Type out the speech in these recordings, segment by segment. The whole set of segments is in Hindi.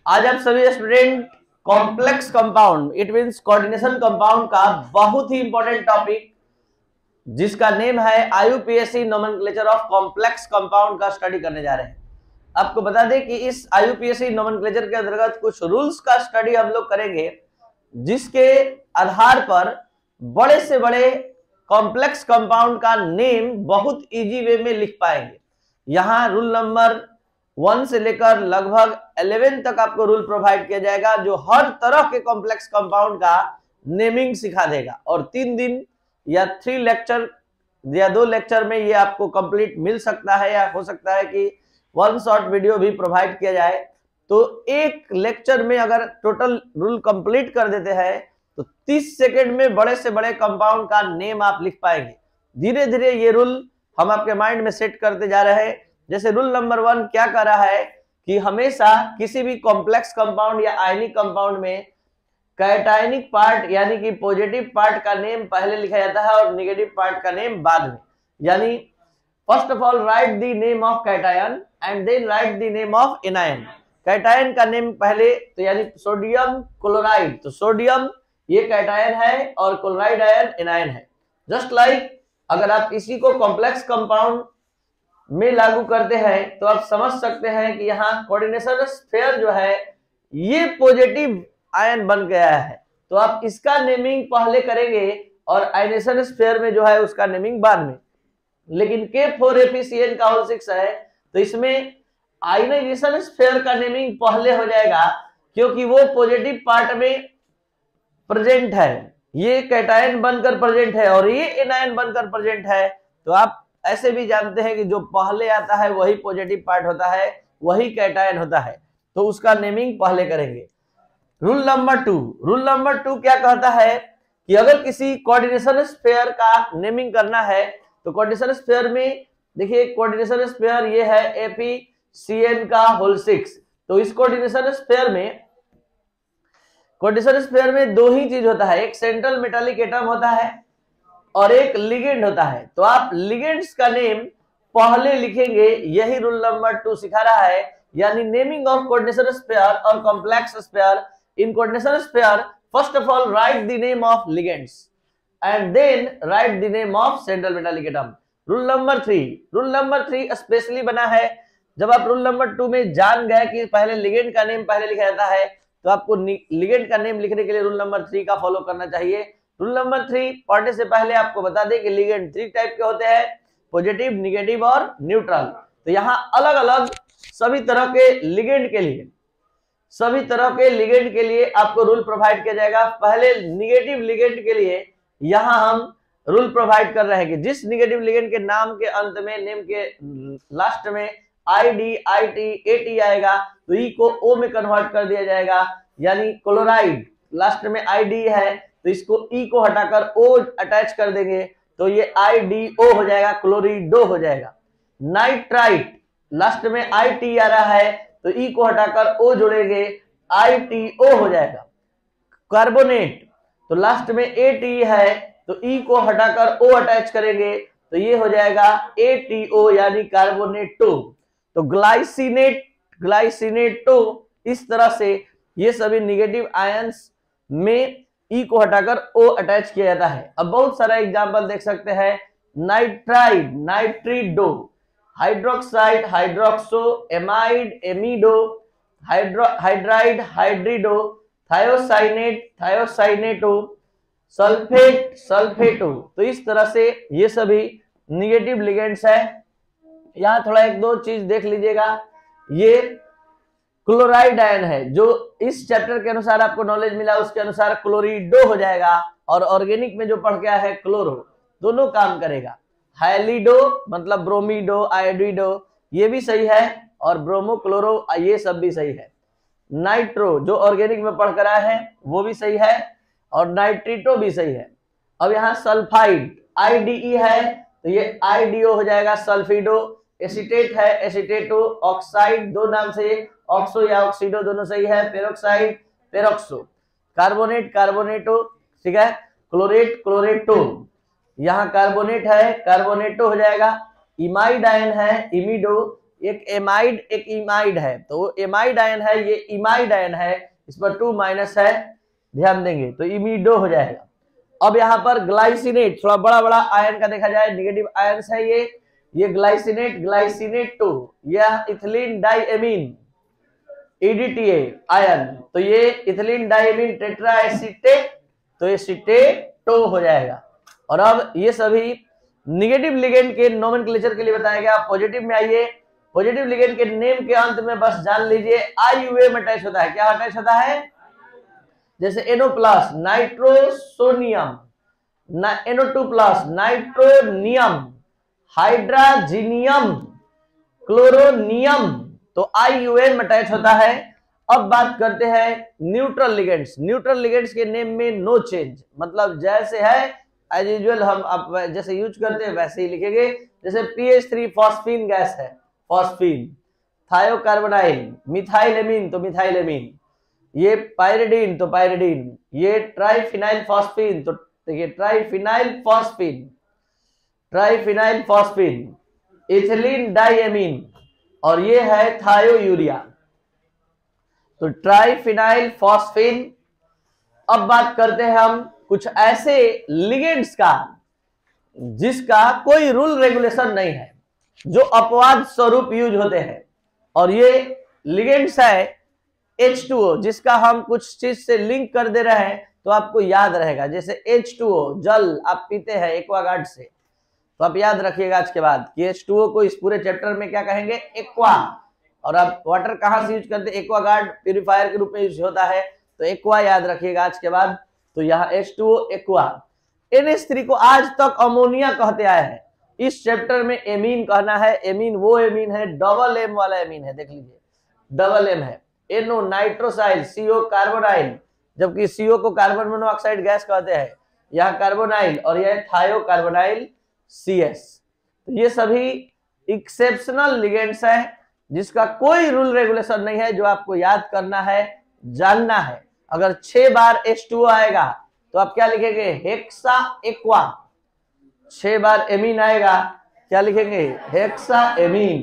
आज आप सभी student complex compound it means coordination compound का बहुत ही इंपॉर्टेंट टॉपिक जिसका नेम है IUPAC nomenclature of complex compound का स्टडी करने जा रहे हैं। आपको बता दें कि इस आईयूपीएसी नोमेनक्लेचर के अंतर्गत कुछ रूल्स का स्टडी हम लोग करेंगे, जिसके आधार पर बड़े से बड़े कॉम्प्लेक्स कंपाउंड का नेम बहुत इजी वे में लिख पाएंगे। यहाँ रूल नंबर 1 से लेकर लगभग 11 तक आपको रूल प्रोवाइड किया जाएगा, जो हर तरह के कॉम्प्लेक्स कंपाउंड का नेमिंग सिखा देगा। और 3 दिन या 3 लेक्चर या 2 लेक्चर में ये आपको कंप्लीट मिल सकता है, या हो सकता है कि 1 शॉर्ट वीडियो भी प्रोवाइड किया जाए। तो एक लेक्चर में अगर टोटल रूल कंप्लीट कर देते हैं तो 30 सेकेंड में बड़े से बड़े कंपाउंड का नेम आप लिख पाएंगे। धीरे धीरे ये रूल हम आपके माइंड में सेट करते जा रहे हैं। जैसे रूल नंबर 1 क्या कर रहा है कि हमेशा किसी भी कॉम्प्लेक्स कंपाउंड या आयनिक कंपाउंड में कैटायनिक पार्ट यानी कि पॉजिटिव पार्ट का नेम पहले लिखा जाता है और नेगेटिव पार्ट का नेम बाद में। यानी first of all write the name of cation and then write the name of anion. Cation का नेम पहले, तो यानी सोडियम क्लोराइड, तो सोडियम ये कैटायन है और क्लोराइड आयन एनायन है। जस्ट लाइक अगर आप इसी को कॉम्प्लेक्स कंपाउंड में लागू करते हैं तो आप समझ सकते हैं कि यहाँ कोऑर्डिनेशन स्फीयर जो है ये पॉजिटिव आयन बन गया है, तो आप इसका नेमिंग पहले करेंगे और आयनेशन स्फीयर में जो है उसका नेमिंग बाद में। लेकिन K4FeCN का होल 6 है, तो इसमें आयनाइजेशन स्फीयर का नेमिंग पहले हो जाएगा क्योंकि वो पॉजिटिव पार्ट में प्रेजेंट है, ये कैटायन बनकर प्रेजेंट है और ये एनायन बनकर प्रेजेंट है। तो आप ऐसे भी जानते हैं कि जो पहले आता है वही पॉजिटिव पार्ट होता है, वही कैटायन होता है, तो उसका नेमिंग पहले करेंगे। रूल नंबर 2 क्या कहता है कि अगर किसी कोऑर्डिनेशन स्फीयर का नेमिंग करना है तो कोऑर्डिनेशन स्फीयर में देखिए, कोऑर्डिनेशन स्फीयर ये है FeCN का होल 6। तो इस कोऑर्डिनेशन स्फीयर में 2 ही चीज होता है, एक सेंट्रल मेटालिक एटम होता है और एक लिगेंड होता है। तो आप लिगेंड्स का नेम पहले लिखेंगे, यही रूल नंबर 2 सिखा रहा है। यानी नेमिंग ऑफ कोऑर्डिनेशन स्फीयर और complex sphere. In coordination sphere first of all write the name of ligands and then write the name of central metallic atom. Rule number 3 specially बना है। जब आप रूल नंबर 2 में जान गए कि पहले लिगेंड का नेम पहले लिखा जाता है, तो आपको लिगेंड का नेम लिखने के लिए रूल नंबर 3 का फॉलो करना चाहिए। रूल नंबर 3 पढ़ने से पहले आपको बता दें कि लिगेंड 3 टाइप के होते हैं, पॉजिटिव, नेगेटिव और न्यूट्रल। तो यहाँ अलग अलग सभी तरह के लिगेंड के लिए आपको रूल प्रोवाइड किया जाएगा। पहले नेगेटिव लिगेंड के लिए यहाँ हम रूल प्रोवाइड कर रहे हैं कि जिस नेगेटिव लिगेंड के नाम के अंत में, नेम के लास्ट में ID, IT, AT आएगा तो E को O में कन्वर्ट कर दिया जाएगा। यानी क्लोराइड लास्ट में ID है तो इसको E को हटाकर O अटैच कर देंगे तो ये IDO हो जाएगा, क्लोरिडो हो जाएगा। नाइट्राइट लास्ट में IT आ रहा है तो E को हटाकर O जोड़ेंगे, ITO हो जाएगा। कार्बोनेट तो लास्ट में AT है तो E को हटाकर O अटैच करेंगे तो ये हो जाएगा ATO यानी कार्बोनेटो। तो ग्लाइसिनेटो, इस तरह से ये सभी नेगेटिव आयंस में E को हटाकर O अटैच किया जाता है। अब बहुत सारा एग्जांपल देख सकते हैं। Nitride, nitrido, hydroxide, hydroxo, amide, amido, hydride, hydrido, thiocyanate, thiocyanato, sulphate, sulphato. तो इस तरह से ये सभी नेगेटिव लिगेंड्स है। यहाँ थोड़ा 1-2 चीज देख लीजिएगा। ये क्लोराइड आयन है, जो इस चैप्टर के अनुसार आपको नॉलेज मिला उसके अनुसार क्लोरिडो हो जाएगा, और ऑर्गेनिक में जो पढ़ के आया है क्लोरो, दोनों काम करेगा। हाइलिडो मतलब ब्रोमीडो, आयोडिडो ये भी सही है, और ब्रोमो, क्लोरो ये सब भी सही है। नाइट्रो जो ऑर्गेनिक में पढ़ कर आया है वो भी सही है, और नाइट्रिटो भी सही है। अब यहाँ सल्फाइड IDE है तो ये IDO हो जाएगा, सल्फिडो। एसिटेट है, एसिटेटो। ऑक्साइड 2 नाम से, ऑक्सो या ऑक्सीडो दोनों सही है। Peroxide, peroxo. कार्बोनेट, कार्बोनेटो, ठीक है। क्लोरेट, क्लोरेटो। यहाँ कार्बोनेट है, कार्बोनेटो हो जाएगा। इमाइड आयन है, इमिडो। एक एमाइड एक इमाइड है, तो एमाइड आयन है, ये इमाइड आयन है, इस पर 2 माइनस है, ध्यान देंगे तो इमिडो हो जाएगा। अब यहाँ पर ग्लाइसिनेट, थोड़ा बड़ा बड़ा आयन का देखा जाए, नेगेटिव आयन्स है ये ग्लाइसिनेट, ग्लाइसिनेट 2, यह इथिलीन डाइएमीन EDTA आयन, तो ये इथिलीन डाइएमीन टेट्रा एसीटेट, तो एसीटेटो हो जाएगा। और अब ये सभी नेगेटिव लिगेंड के नोमेनक्लेचर के लिए बताया गया। पॉजिटिव में आइए, पॉजिटिव लिगेंड के नेम के अंत में बस जान लीजिए IUA में अटैच होता है। क्या अटैच होता है? जैसे NO plus nitrosonium, NO2 plus nitronium, hydrazinium, chloronium, तो IUN में अटैच होता है। अब बात करते हैं न्यूट्रल लिगेंड्स। न्यूट्रल लिगेंड्स के नेम में नो चेंज, मतलब जैसे है एज यूजुअल हम आप जैसे यूज करते हैं वैसे ही लिखेंगे। जैसे PH3 फॉस्फीन गैस है, फॉस्फीन, थायोकार्बोनाइल, मिथाइलेमीन तो मिथाइलेमीन, ये पायरिडीन तो पायरिडीन, ये ट्राइफिनाइल फॉस्फीन, तो देखिए triphenyl phosphine, triphenyl phosphine, ethylene diamine, और ये है थायोयूरिया, तो ट्राइफिनाइल फॉस्फीन। अब बात करते हैं हम कुछ ऐसे लिगेंड्स का जिसका कोई रूल रेगुलेशन नहीं है, जो अपवाद स्वरूप यूज होते हैं, और ये लिगेंड्स है H2O, जिसका हम कुछ चीज से लिंक कर दे रहे हैं तो आपको याद रहेगा। जैसे H2O जल आप पीते हैं एक्वागार्ड से, तो आप याद रखिएगा आज के बाद कि H2O को इस पूरे चैप्टर में क्या कहेंगे? एक्वा। और आप वाटर कहां से यूज करते हैं? एक्वागार्ड प्यूरिफायर के रूप में यूज होता है, तो एक्वा याद रखिएगा आज के बाद। तो यहाँ H2O एक्वा। NH3 को आज तक अमोनिया कहते आए हैं, इस चैप्टर में एमीन कहना है। एमीन वो एमीन है, डबल एम वाला एमीन है, देख लीजिए डबल एम है। NO नाइट्रोसाइल, CO कार्बोनाइल, जबकि CO को कार्बन मोनोऑक्साइड गैस कहते हैं, यह कार्बोनाइल, और यह थायोकार्बोनाइल CS। तो ये सभी एक्सेप्शनल लिगेंड्स हैं जिसका कोई रूल रेगुलेशन नहीं है, जो आपको याद करना है, जानना है। अगर 6 बार H2O आएगा तो आप क्या लिखेंगे? Hexa aqua. 6 बार एमीन आएगा, क्या लिखेंगे? Hexa amine.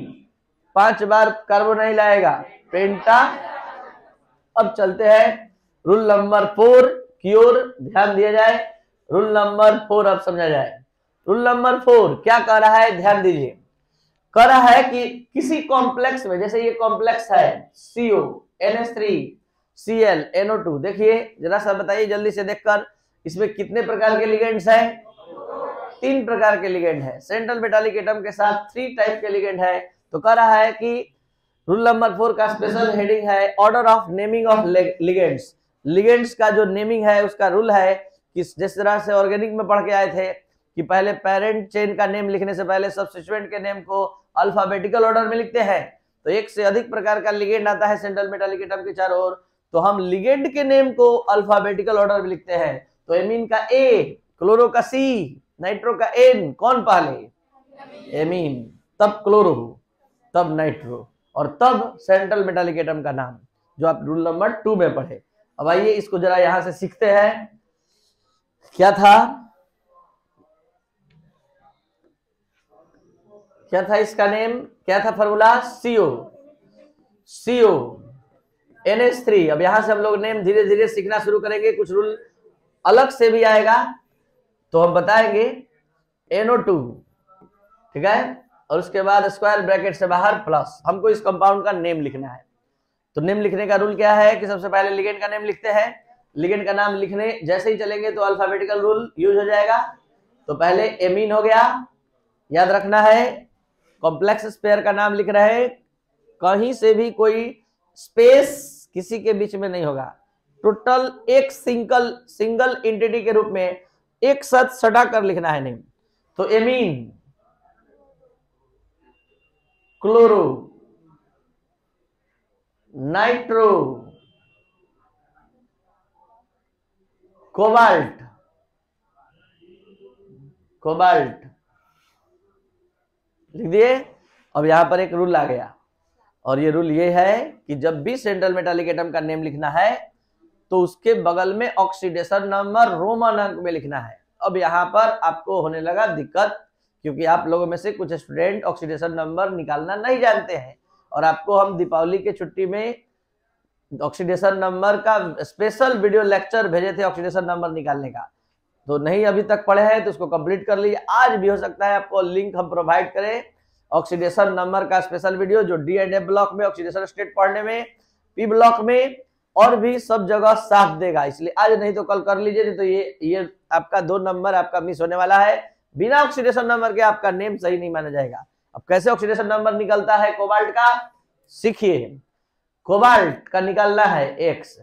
5 बार कार्बोनाइल आएगा, पेंटा। अब चलते हैं रूल नंबर 4 की ओर, ध्यान दिया जाए। रूल नंबर 4 अब समझा जाए। रूल नंबर 4 क्या कह रहा है? ध्यान दीजिए। कह रहा है कि किसी कॉम्प्लेक्स में, जैसे ये कॉम्प्लेक्स है CO NH3 Cl NO2, देखिए जरा सा बताइए जल्दी से देखकर, इसमें कितने प्रकार के लिगेंड्स हैं? 3 प्रकार के लिगेंड है। सेंट्रल मेटालिक एटम के साथ 3 टाइप के लिगेंड है। तो कह रहा है कि रूल नंबर 4 का स्पेशल हेडिंग है order of naming of ligands. Ligands का जो नेमिंग है उसका रूल है कि जिस तरह से ऑर्गेनिक में पढ़ के आए थे कि पहले पेरेंट चेन का नेम लिखने से पहले सब्स्टिट्यूएंट के नेम को अल्फाबेटिकल ऑर्डर में लिखते हैं, तो एक से अधिक प्रकार का लिगेंड आता है सेंट्रल मेटालिक एटम के चारों ओर, तो हम लिगेंड के नेम को अल्फाबेटिकल ऑर्डर में लिखते हैं। तो एमीन का A, क्लोरो का C, नाइट्रो का N, कौन पहले? एमीन, तब क्लोरो, तब नाइट्रो, और तब सेंट्रल मेटालिक एटम का नाम, जो आप रूल नंबर 2 में पढ़े। अब आइए इसको जरा यहां से सीखते हैं। क्या था इसका नेम? क्या था फॉर्मूला? CO NH3। अब यहां से हम लोग नेम धीरे धीरे सीखना शुरू करेंगे, कुछ रूल अलग से भी आएगा तो हम बताएंगे। NO2, ठीक है, और उसके बाद स्क्वायर ब्रैकेट से बाहर प्लस, हमको इस कंपाउंड का नेम लिखना है। तो नेम लिखने का रूल क्या है कि सबसे पहले लिगेंड का नेम लिखते हैं। लिगेंड का नाम लिखने जैसे ही चलेंगे तो अल्फाबेटिकल रूल यूज हो जाएगा। तो पहले एमीन हो गया, याद रखना है। कॉम्प्लेक्स स्पेयर का नाम लिख रहे हैं, कहीं से भी कोई स्पेस किसी के बीच में नहीं होगा, टोटल एक सिंगल एंटिटी के रूप में एक साथ सटा कर लिखना है नेम। तो एमीन, क्लोरो, नाइट्रो, कोबाल्ट, लिख दिए। अब यहां पर एक रूल आ गया, और ये रूल ये है कि जब भी सेंट्रल मेटालिक एटम का नेम लिखना है तो उसके बगल में ऑक्सीडेशन नंबर रोमन अंक में लिखना है। अब यहां पर आपको होने लगा दिक्कत क्योंकि आप लोगों में से कुछ स्टूडेंट ऑक्सीडेशन नंबर निकालना नहीं जानते हैं, और आपको हम दीपावली के छुट्टी में ऑक्सीडेशन नंबर का स्पेशल वीडियो लेक्चर भेजे थे ऑक्सीडेशन नंबर निकालने का। तो नहीं अभी तक पढ़े हैं तो उसको कंप्लीट कर लीजिए। आज भी हो सकता है आपको लिंक हम प्रोवाइड करें ऑक्सीडेशन नंबर का स्पेशल वीडियो, जो डी एंड एफ ब्लॉक में ऑक्सीडेशन स्टेट पढ़ने में, पी ब्लॉक में और भी सब जगह साथ देगा। इसलिए आज नहीं तो कल कर लीजिए, नहीं तो ये आपका 2 नंबर आपका मिस होने वाला है। बिना ऑक्सीडेशन नंबर के आपका नेम सही नहीं माना जाएगा। अब कैसे ऑक्सीडेशन नंबर निकलता है कोबाल्ट का, सीखिए। कोबाल्ट का निकालना है X।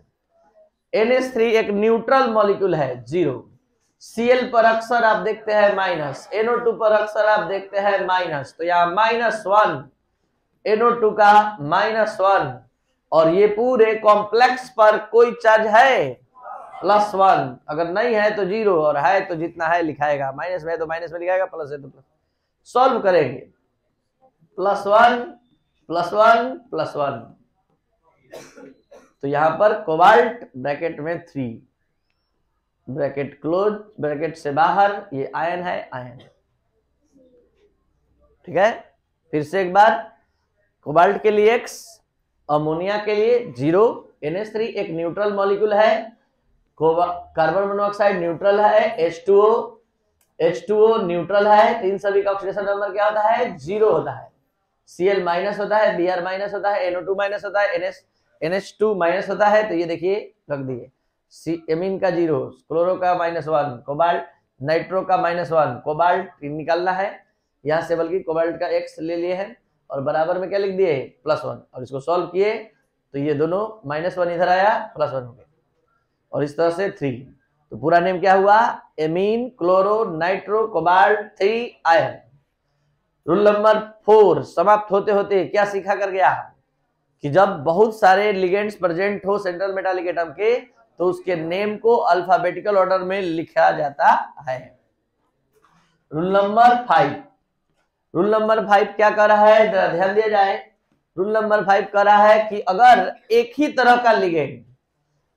NH3 एक न्यूट्रल मॉलिक्यूल है 0। Cl पर अक्सर आप देखते हैं माइनस, NO2 पर अक्सर आप देखते हैं माइनस, तो यहाँ -1 NO2 का -1, और ये पूरे कॉम्प्लेक्स पर कोई चार्ज है +1, अगर नहीं है तो 0 और है तो जितना है लिखाएगा, माइनस में है तो माइनस में लिखाएगा, प्लस है तो प्लस। सॉल्व करेंगे, +1 +1 +1, तो यहां पर कोबाल्ट ब्रैकेट में 3, ब्रैकेट क्लोज, ब्रैकेट से बाहर ये आयन है, आयन, ठीक है। फिर से एक बार, कोबाल्ट के लिए X, अमोनिया के लिए 0, NH3 एक न्यूट्रल मॉलिक्यूल है, कार्बन मोनोऑक्साइड न्यूट्रल है, H2O न्यूट्रल है, तो इन सभी का ऑक्सीडेशन नंबर क्या होता है, 0 होता है। Cl माइनस होता है, Br माइनस होता है, NO2 माइनस होता है, NH2 माइनस होता है, तो ये देखिए रख दिए। एमीन का 0, क्लोरो का -1, कोबाल्ट, नाइट्रो का -1, कोबाल्ट निकालना है यहां से, बल्कि कोबाल्ट का X ले लिए हैं और बराबर में क्या लिख दिए, +1, और इसको सॉल्व किए तो ये दोनों -1 इधर आया, +1 हो गया, और इस तरह से 3। तो पूरा नेम क्या हुआ, amine chloro nitro cobalt 3 ion. Rule number 4 समाप्त होते होते क्या सीखा कर गया कि जब बहुत सारे लिगेंड्स प्रेजेंट हो सेंट्रल मेटालिक एटम के, तो उसके नेम को अल्फाबेटिकल ऑर्डर में लिखा जाता है। रूल नंबर 5, रूल नंबर 5 क्या कर रहा है, जरा ध्यान दिया जाए। रूल नंबर 5 कर रहा है कि अगर एक ही तरह का लिगेंड,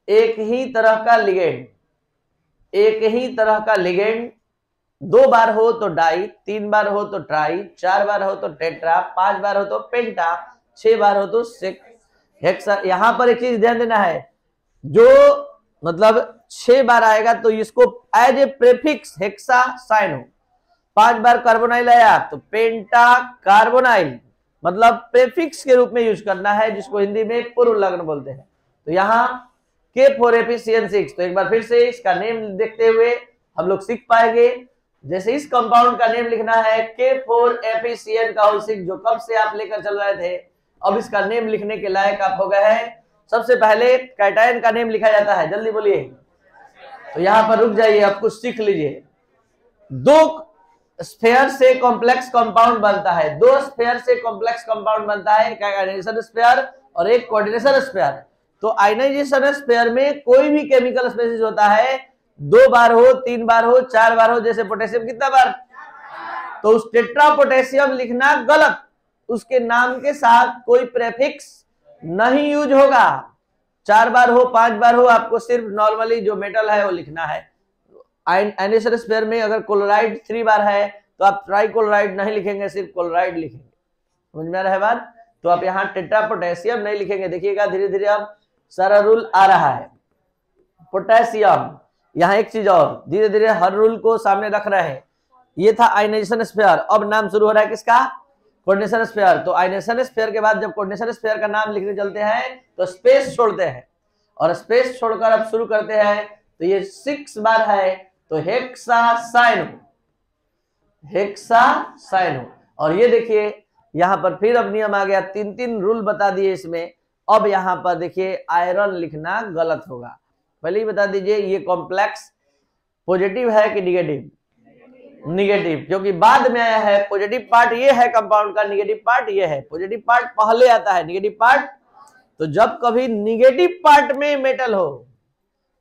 एक ही तरह का लिगेंड 2 बार हो तो डाई, 3 बार हो तो ट्राई, 4 बार हो तो टेट्रा, 5 बार हो तो पेंटा, 6 बार हो तो हेक्सा। यहां पर एक चीज ध्यान देना है, जो मतलब 6 बार आएगा तो इसको एज ए प्रेफिक्स हेक्सा साइन हो। 5 बार कार्बोनाइल आया तो पेंटा कार्बोनाइल, मतलब प्रेफिक्स के रूप में यूज करना है, जिसको हिंदी में पूर्व लग्न बोलते हैं। तो यहाँ K4FeCN6, तो एक बार फिर से इसका नेम देखते हुए हम लोग सीख पाएंगे। जैसे इस कंपाउंड का नेम लिखना है K4FeCN6, जो कब से आप लेकर चल रहे थे, अब इसका नेम लिखने के लायक आप हो गए हैं। सबसे पहले कैटायन का नेम लिखा जाता है, जल्दी बोलिए। तो यहां पर रुक जाइए, आप कुछ सीख लीजिए। 2 स्फीयर से कॉम्प्लेक्स कंपाउंड बनता है, 2 स्फीयर से कॉम्प्लेक्स कंपाउंड बनता है, एक आयनाइजेशन स्फीयर और एक कोऑर्डिनेशन स्फीयर। तो आयनाइजेशन स्फीयर में कोई भी केमिकल स्पेसिस होता है, 2 बार हो, 3 बार हो, 4 बार हो, जैसे पोटेशियम कितना बार, तो उस टेट्रा पोटेशियम लिखना गलत, उसके नाम के साथ कोई प्रेफिक्स नहीं यूज होगा। 4 बार हो, 5 बार हो, आपको सिर्फ नॉर्मली जो मेटल है वो लिखना है। आयनाइजेशन स्फीयर में अगर क्लोराइड 3 बार है तो आप ट्राइक्लोराइड नहीं लिखेंगे, सिर्फ क्लोराइड लिखेंगे। समझ में आ रहा है बात। तो आप यहाँ टेट्रा पोटेशियम नहीं लिखेंगे। देखिएगा धीरे धीरे अब सारा रूल आ रहा है। पोटेशियम, यहाँ एक चीज और, धीरे धीरे हर रूल को सामने रख रहे हैं। ये था आयनाइजेशन स्फीयर, अब नाम शुरू हो रहा है किसका, कोऑर्डिनेशन स्फीयर। तो आयनाइजेशन स्फीयर के बाद जब कोऑर्डिनेशन स्फीयर का नाम लिखने चलते हैं तो स्पेस छोड़ते हैं, और स्पेस छोड़कर अब शुरू करते हैं। तो ये 6 बार है तो हेक्सासाइनो, हेक्सासाइनो। और ये देखिए यहां पर फिर अब नियम आ गया, 3 रूल बता दिए इसमें। अब यहां पर देखिए आयरन लिखना गलत होगा। पहले ही बता दीजिए ये कॉम्प्लेक्स पॉजिटिव है कि निगेटिव, निगेटिव, क्योंकि बाद में आया है। पॉजिटिव पार्ट ये है कंपाउंड का, निगेटिव पार्ट ये है। पॉजिटिव पार्ट पहले आता है, निगेटिव पार्ट। तो जब कभी निगेटिव पार्ट में मेटल हो,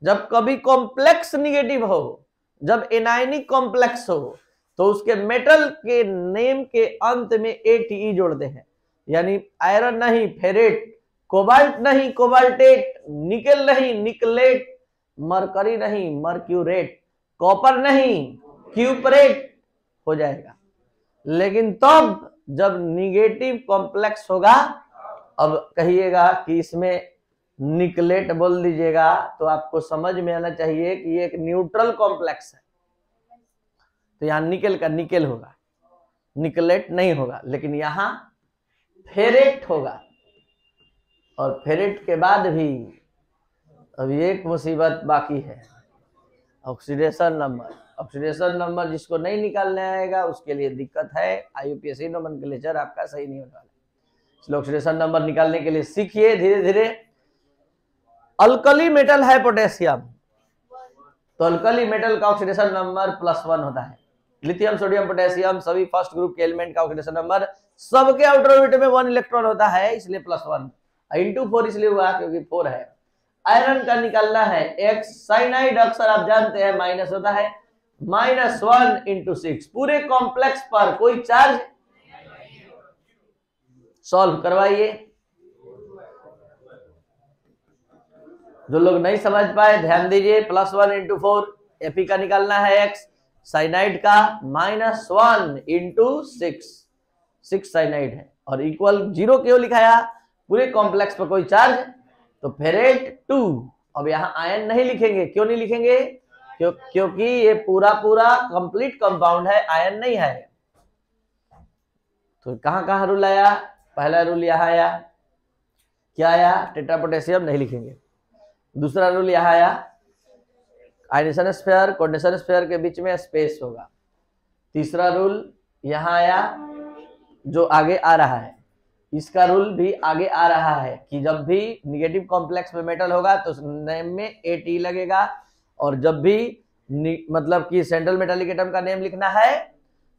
जब कभी कॉम्प्लेक्स निगेटिव हो, जब एनायनिक कॉम्प्लेक्स हो, तो उसके मेटल के नेम के अंत में ATE जोड़ते हैं। यानी आयरन नहीं फेरेट, कोबाल्ट नहीं कोबाल्टेट, निकेल नहीं निकलेट, मरकरी नहीं मर्क्यूरेट, कॉपर नहीं क्यूपरेट हो जाएगा। लेकिन तब जब निगेटिव कॉम्प्लेक्स होगा, अब कहिएगा कि इसमें निकलेट बोल दीजिएगा, तो आपको समझ में आना चाहिए कि ये एक न्यूट्रल कॉम्प्लेक्स है, तो यहां निकेल का निकेल होगा, निकलेट नहीं होगा। लेकिन यहां फेरेट होगा, और फेरेट के बाद भी अभी एक मुसीबत बाकी है, ऑक्सीडेशन नंबर। ऑक्सीडेशन नंबर जिसको नहीं निकालने आएगा उसके लिए दिक्कत है, आईयूपीएसी नोमेनक्लेचर आपका सही नहीं होने वाला। इसलिए ऑक्सीडेशन नंबर निकालने के लिए सीखिए धीरे धीरे। अल्कली मेटल है पोटेशियम, तो अल्कली मेटल का ऑक्सीडेशन नंबर +1 होता है। लिथियम, सोडियम, पोटेशियम सभी फर्स्ट ग्रुप के एलिमेंट का ऑक्सीडेशन नंबर सबके आउटर ऑर्बिट में 1 इलेक्ट्रॉन होता है, इसलिए +1 इंटू 4 इसलिए हुआ क्योंकि 4 है। आयरन का निकालना है X, साइनाइड अक्सर आप जानते हैं माइनस होता है, -1 × 6। पूरे कॉम्प्लेक्स पर कोई चार्ज सॉल्व करवाइए। जो लोग नहीं समझ पाए ध्यान दीजिए, +1 × 4 Fe का निकालना है X, साइनाइड का -1 × 6 साइनाइड है, और इक्वल 0 क्यों लिखाया, पूरे कॉम्प्लेक्स पर कोई चार्ज, तो फेरेट 2। अब यहाँ आयन नहीं लिखेंगे, क्यों नहीं लिखेंगे, क्योंकि ये पूरा कंप्लीट कंपाउंड है, आयन नहीं है। तो कहां कहां रूल आया, पहला रूल यहाँ आया, क्या आया, टेट्रापोटेशियम नहीं लिखेंगे। दूसरा रूल यहाँ आया, आयनेशन स्फीयर कंडेंसेशन स्फीयर के बीच में स्पेस होगा। तीसरा रूल यहाँ आया जो आगे आ रहा है, इसका रूल भी आगे आ रहा है कि जब भी निगेटिव कॉम्प्लेक्स में मेटल होगा तो नेम में AT लगेगा, और जब भी मतलब कि सेंट्रल मेटालिक एटम का नेम लिखना है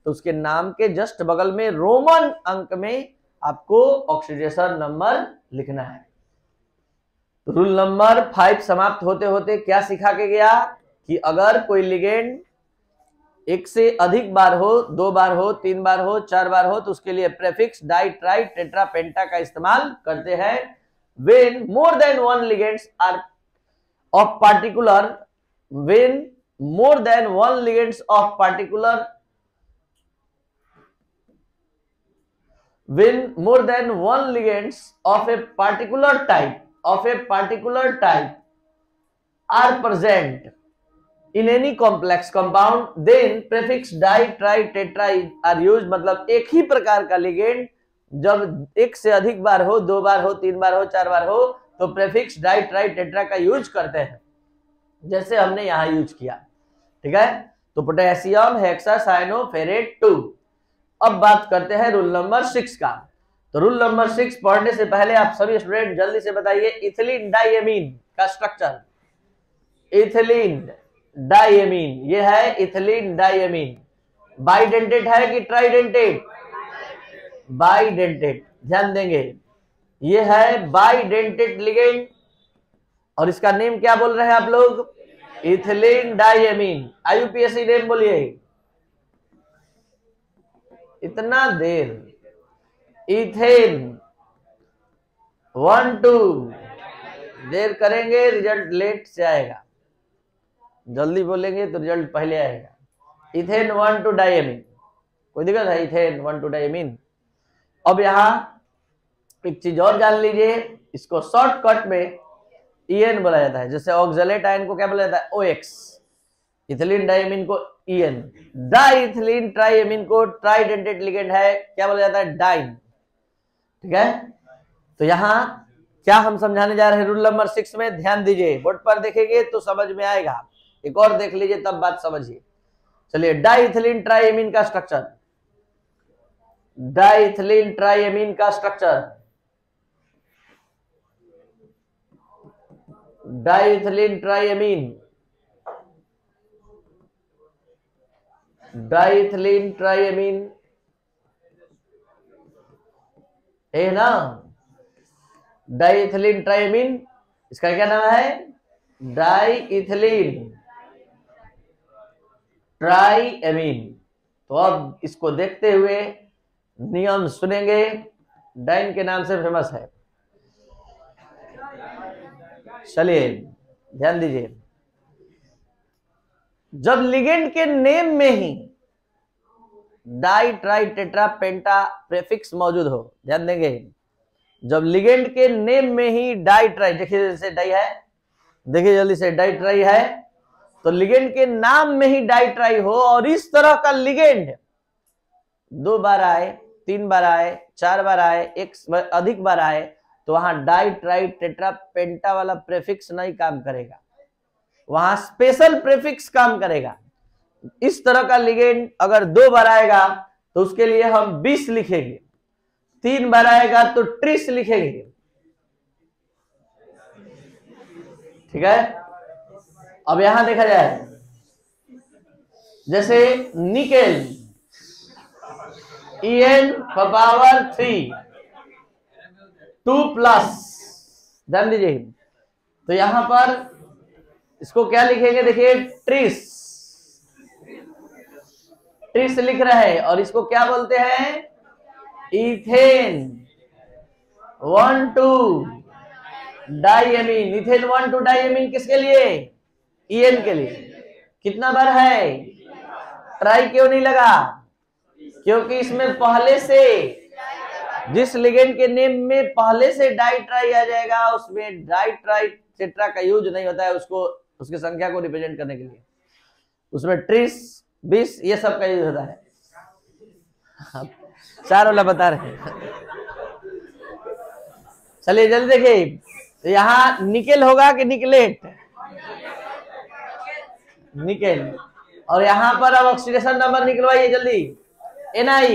तो उसके नाम के जस्ट बगल में रोमन अंक में आपको ऑक्सीडेशन नंबर लिखना है। रूल नंबर 5 समाप्त होते होते क्या सिखा के गया कि अगर कोई लिगेंड एक से अधिक बार हो, 2 बार हो, 3 बार हो, 4 बार हो, तो उसके लिए prefix di, tri, tetra, penta का इस्तेमाल करते हैं। When more than one ligands are of particular, when more than one ligands of particular, when more than one ligands of a particular type are present in any complex compound, then prefix di, tri, tetra are used। मतलब एक ही प्रकार का लिगेंड जब एक से अधिक बार हो, 2 बार हो, 3 बार हो, 4 बार हो, तो प्रेफिक्स डाई, ट्राई, टेट्रा का यूज करते हैं, जैसे हमने यहां यूज किया। ठीक है, तो पोटेशियम हेक्सासाइनोफेरेट 2। अब बात करते हैं रूल नंबर 6 का। तो रूल नंबर 6 पढ़ने से पहले आप सभी स्टूडेंट जल्दी से बताइए इथिलीन डाइएमीन का स्ट्रक्चर। इथिलीन डाइएमीन, ये है इथिलीन डाइएमीन। बाइडेंटेट है कि ट्राइडेंटेट, बाइडेंटेट, ध्यान देंगे, ये है बाइडेंटेट लिगेंड, और इसका नेम क्या बोल रहे हैं आप लोग, इथिलीन डाइएमीन। आईयूपीएसी नेम बोलिए, इतना देर, इथेन 1 2 देर करेंगे रिजल्ट लेट से आएगा, जल्दी बोलेंगे तो रिजल्ट पहले आएगा। इथेन 1 2 डाइएमीन, कोई दिक्कत है, इथेन 1 2 डाइएमीन। अब यहां एक चीज और जान लीजिए, इसको शॉर्टकट में EN बोला जाता है, जैसे ऑक्सलेट आयन को क्या बोला जाता है, OX, इथिलीन डाइएमीन को EN, डाइथिलीन ट्राइएमीन को ट्राइडेंटेट लिगेंड है, क्या बोला जाता है, डाइन। ठीक है, तो यहां क्या हम समझाने जा रहे हैं रूल नंबर 6 में, ध्यान दीजिए, बोर्ड पर देखेंगे तो समझ में आएगा, एक और देख लीजिए तब बात समझिए। चलिए, डाइथिलीन ट्राइएमीन का स्ट्रक्चर, डाइथिलीन ट्राइएमीन का स्ट्रक्चर, डाइथिलीन ट्राइएमीन, डाइथिलीन ट्राइएमीन है ना, डाइथिलीन ट्राइएमीन, इसका क्या नाम है, डाइथिलीन ट्राइएमीन। तो अब इसको देखते हुए नियम सुनेंगे, डाइन के नाम से फेमस है। चलिए ध्यान दीजिए, जब लिगेंड के नेम में ही di tri tetra penta prefix मौजूद हो। ध्यान देंगे, जब लिगेंड के नेम में ही डाई ट्राई, देखिए जैसे डाई है, देखिए जल्दी से डाई ट्राई है, तो लिगेंड के नाम में ही डाई ट्राई हो और इस तरह का लिगेंड 2 बार आए, 3 बार आए, 4 बार आए, एक अधिक बार आए, तो वहां डाई ट्राई टेट्रा पेंटा वाला प्रेफिक्स नहीं काम करेगा, वहां स्पेशल प्रेफिक्स काम करेगा। इस तरह का लिगेंड अगर 2 बार आएगा तो उसके लिए हम 20 लिखेंगे, 3 बार आएगा तो ट्रिस लिखेंगे। ठीक है, अब यहां देखा जाए, जैसे निकेल En पावर 3 2+, ध्यान दीजिए, तो यहां पर इसको क्या लिखेंगे, देखिए ट्रिस, ट्रिस लिख रहे हैं, और इसको क्या बोलते हैं, इथेन 1,2 डाइएमीन। इथेन 1,2 डाइएमीन किसके लिए, En के लिए। कितना बार है, ट्राई क्यों नहीं लगा, क्योंकि इसमें पहले से जिस लिगेंड के नेम में पहले से डाई ट्राई आ जाएगा, उसमें डाई ट्राई टेट्रा का यूज नहीं होता है, उसको उसकी संख्या को रिप्रेजेंट करने के लिए, उसमें ट्रिस 20 ये सब का यूज होता है। 4 वाला बता रहे हैं। चलिए जल्दी देखिए, यहां निकेल होगा कि निकलेट, निकेल, और यहां पर अब ऑक्सीडेशन नंबर निकलवाइए जल्दी, Ni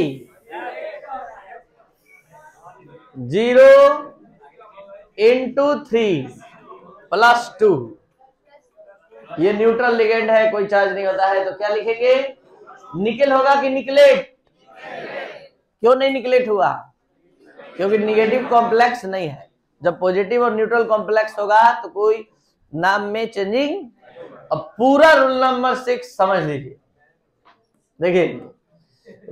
0 × 3 + 2, ये न्यूट्रल लिगेंड है, कोई चार्ज नहीं होता है, तो क्या लिखेंगे, निकेल होगा कि निकलेट। क्यों नहीं निकलेट हुआ, क्योंकि निगेटिव कॉम्प्लेक्स नहीं है। जब पॉजिटिव और न्यूट्रल कॉम्प्लेक्स होगा तो कोई नाम में चेंजिंग। अब पूरा रूल नंबर 6 समझ लीजिए, देखिए,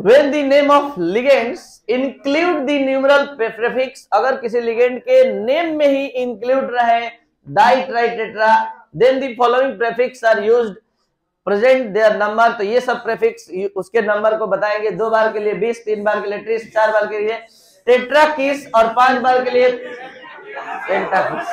when the name of ligands include the numeral prefix, अगर किसी लिगेंड के नेम में ही इंक्लूड रहे die tri tetra, then the following prefix are used present their number, तो ये सब प्रेफिक्स उसके नंबर को बताएंगे। 2 बार के लिए 20, 3 बार के लिए ट्रिस, 4 बार के लिए टेट्रा किस और 5 बार के लिए पेंटा किस।